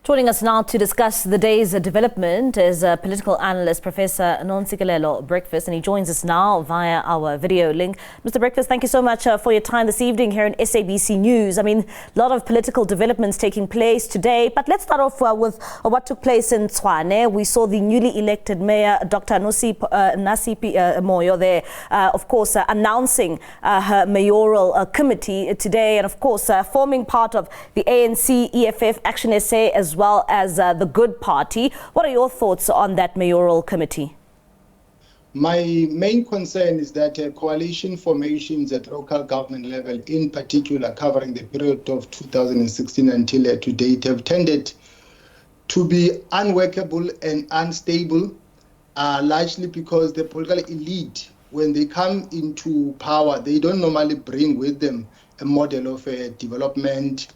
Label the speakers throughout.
Speaker 1: Joining us now to discuss the day's development is political analyst Professor Ntsikelelo Breakfast, and he joins us now via our video link. Mr. Breakfast, thank you so much for your time this evening here in SABC News. I mean, a lot of political developments taking place today, but let's start off with what took place in Tshwane. We saw the newly elected mayor, Dr. Nasipi Moyo there, of course, announcing her mayoral committee today, and of course, forming part of the ANC, EFF, Action SA, as well as the Good Party. What are your thoughts on that mayoral committee?
Speaker 2: My main concern is that coalition formations at local government level, in particular covering the period of 2016 until to date, have tended to be unworkable and unstable, largely because the political elite, when they come into power, they don't normally bring with them a model of development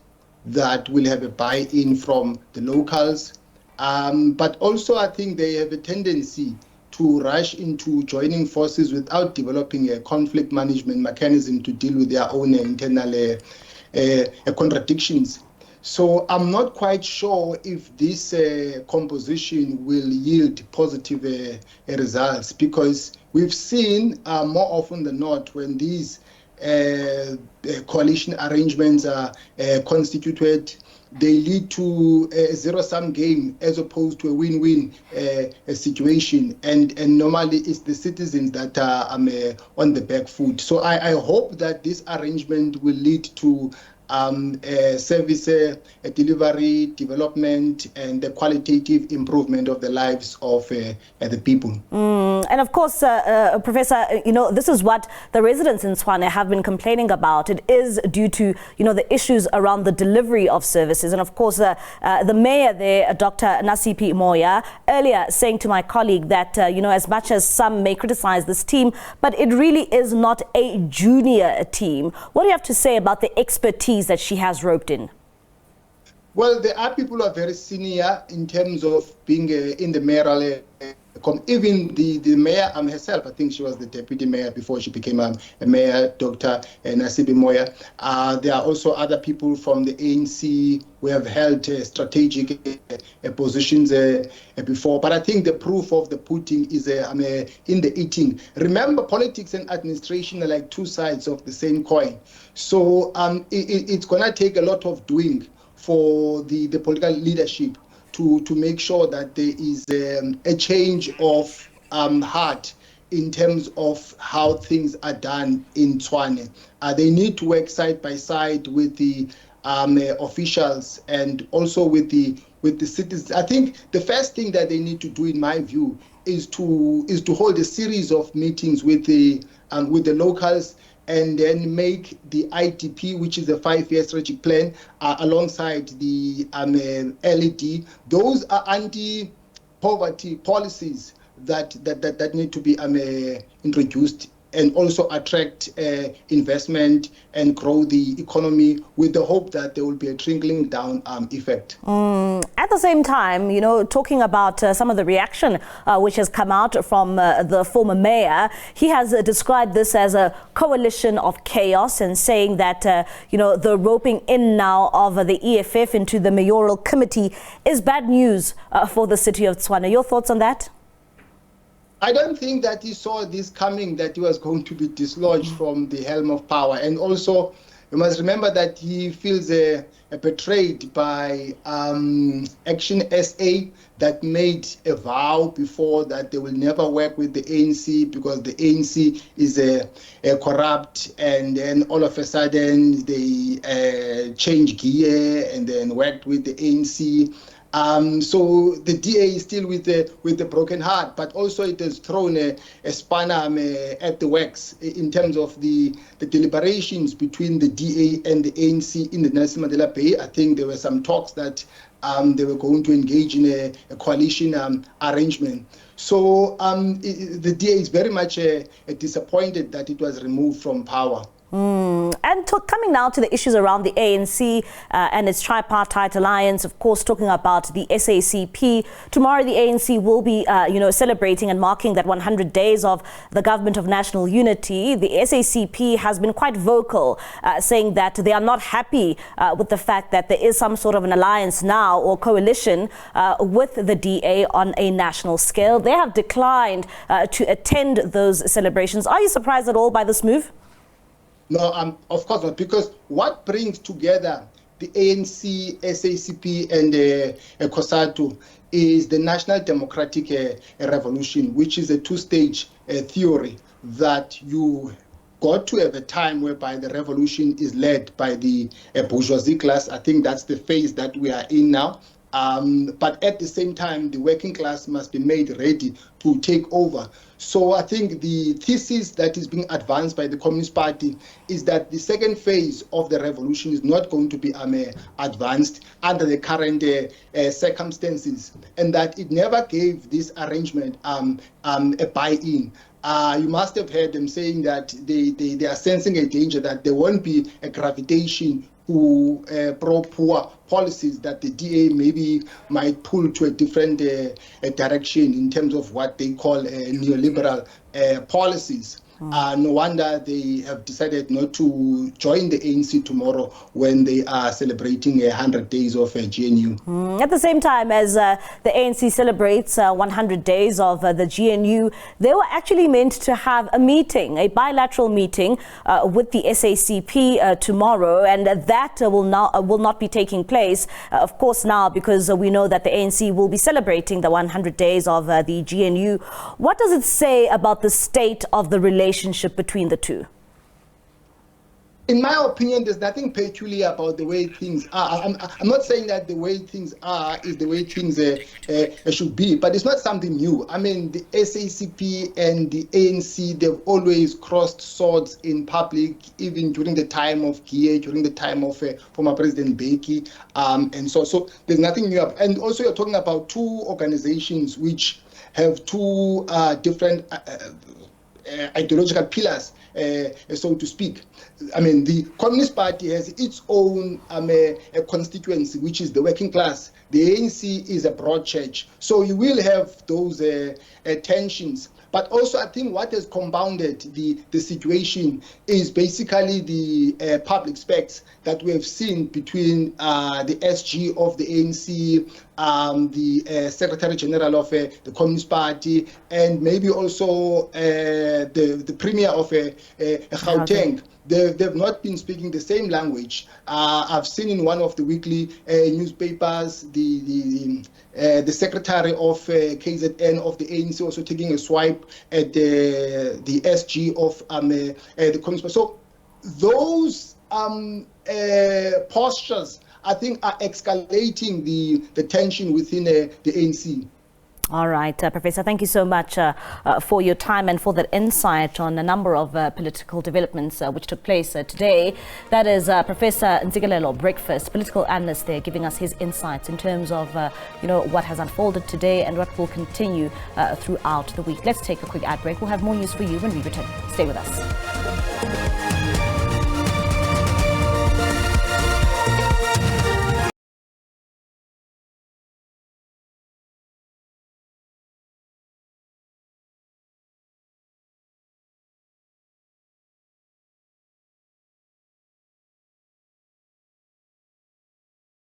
Speaker 2: that will have a buy-in from the locals. But also I think they have a tendency to rush into joining forces without developing a conflict management mechanism to deal with their own internal contradictions. So I'm not quite sure if this composition will yield positive results, because we've seen more often than not when these coalition arrangements are constituted, they lead to a zero-sum game as opposed to a win-win situation, and normally it's the citizens that are on the back foot. So I hope that this arrangement will lead to service delivery, development, and the qualitative improvement of the lives of the people.
Speaker 1: And of course, Professor, this is what the residents in Tshwane have been complaining about. It is due to, the issues around the delivery of services. And of course, the mayor there, Dr. Nasipi Moyo, earlier saying to my colleague that, as much as some may criticize this team, but it really is not a junior team. What do you have to say about the expertise that she has roped in?
Speaker 2: Well, there are people who are very senior in terms of being in the mayoral. Even the mayor herself, I think she was the deputy mayor before she became a mayor, Dr. Nasipi Moyo. There are also other people from the ANC who have held strategic positions before. But I think the proof of the pudding is in the eating. Remember, politics and administration are like two sides of the same coin. So it's going to take a lot of doing for the political leadership to make sure that there is a change of heart in terms of how things are done in Tshwane. They need to work side by side with the officials and also with the citizens. I think the first thing that they need to do, in my view, is to hold a series of meetings with the locals, and then make the IDP, which is a 5-year strategic plan, alongside the LED. Those are anti-poverty policies that need to be introduced, and also attract investment and grow the economy, with the hope that there will be a trickling down effect.
Speaker 1: At the same time, talking about some of the reaction which has come out from the former mayor, he has described this as a coalition of chaos, and saying that, the roping in now of the EFF into the mayoral committee is bad news for the city of Tshwane. Your thoughts on that?
Speaker 2: I don't think that he saw this coming, that he was going to be dislodged from the helm of power. And also, you must remember that he feels betrayed by Action SA, that made a vow before that they will never work with the ANC because the ANC is corrupt, and then all of a sudden they changed gear and then worked with the ANC. So the DA is still with the broken heart, but also it has thrown a spanner at the works in terms of the deliberations between the DA and the ANC in the Nelson Mandela Bay. I think there were some talks that they were going to engage in a coalition arrangement. So the DA is very much disappointed that it was removed from power.
Speaker 1: And coming now to the issues around the ANC and its tripartite alliance, of course, talking about the SACP. Tomorrow, the ANC will be, celebrating and marking that 100 days of the Government of National Unity. The SACP has been quite vocal, saying that they are not happy with the fact that there is some sort of an alliance now or coalition with the DA on a national scale. They have declined to attend those celebrations. Are you surprised at all by this move?
Speaker 2: No, of course not, because what brings together the ANC, SACP, and COSATU is the National Democratic Revolution, which is a two-stage theory that you got to have a time whereby the revolution is led by the bourgeoisie class. I think that's the phase that we are in now. But at the same time, the working class must be made ready to take over. So I think the thesis that is being advanced by the Communist Party is that the second phase of the revolution is not going to be advanced under the current circumstances, and that it never gave this arrangement a buy-in. You must have heard them saying that they are sensing a danger that there won't be a gravitation to pro-poor policies, that the DA maybe might pull to a different direction in terms of what they call neoliberal policies. No wonder they have decided not to join the ANC tomorrow when they are celebrating 100 days of GNU.
Speaker 1: At the same time as the ANC celebrates 100 days of the GNU, they were actually meant to have a meeting, a bilateral meeting with the SACP tomorrow, and that will not be taking place, of course, now, because we know that the ANC will be celebrating the 100 days of the GNU. What does it say about the state of the relationship between the two?
Speaker 2: In my opinion, there's nothing peculiar about the way things are. I'm not saying that the way things are is the way things should be, but it's not something new. I mean, the SACP and the ANC, they've always crossed swords in public, even during the time of GIE, during the time of former President Beki, and so there's nothing new. And also, you're talking about two organizations which have two different ideological pillars, so to speak. I mean, the Communist Party has its own constituency, which is the working class. The ANC is a broad church. So you will have those tensions. But also, I think what has compounded the situation is basically the public specs that we have seen between the SG of the ANC, the Secretary General of the Communist Party, and maybe also the Premier of Gauteng. They've not been speaking the same language. I've seen in one of the weekly newspapers the secretary of KZN of the ANC also taking a swipe at the SG of the Communist Party. So those postures, I think, are escalating the tension within the ANC.
Speaker 1: All right, Professor, thank you so much for your time and for that insight on a number of political developments which took place today. That is Professor Ntsikelelo Breakfast, political analyst there, giving us his insights in terms of what has unfolded today and what will continue throughout the week. Let's take a quick ad break. We'll have more news for you when we return. Stay with us.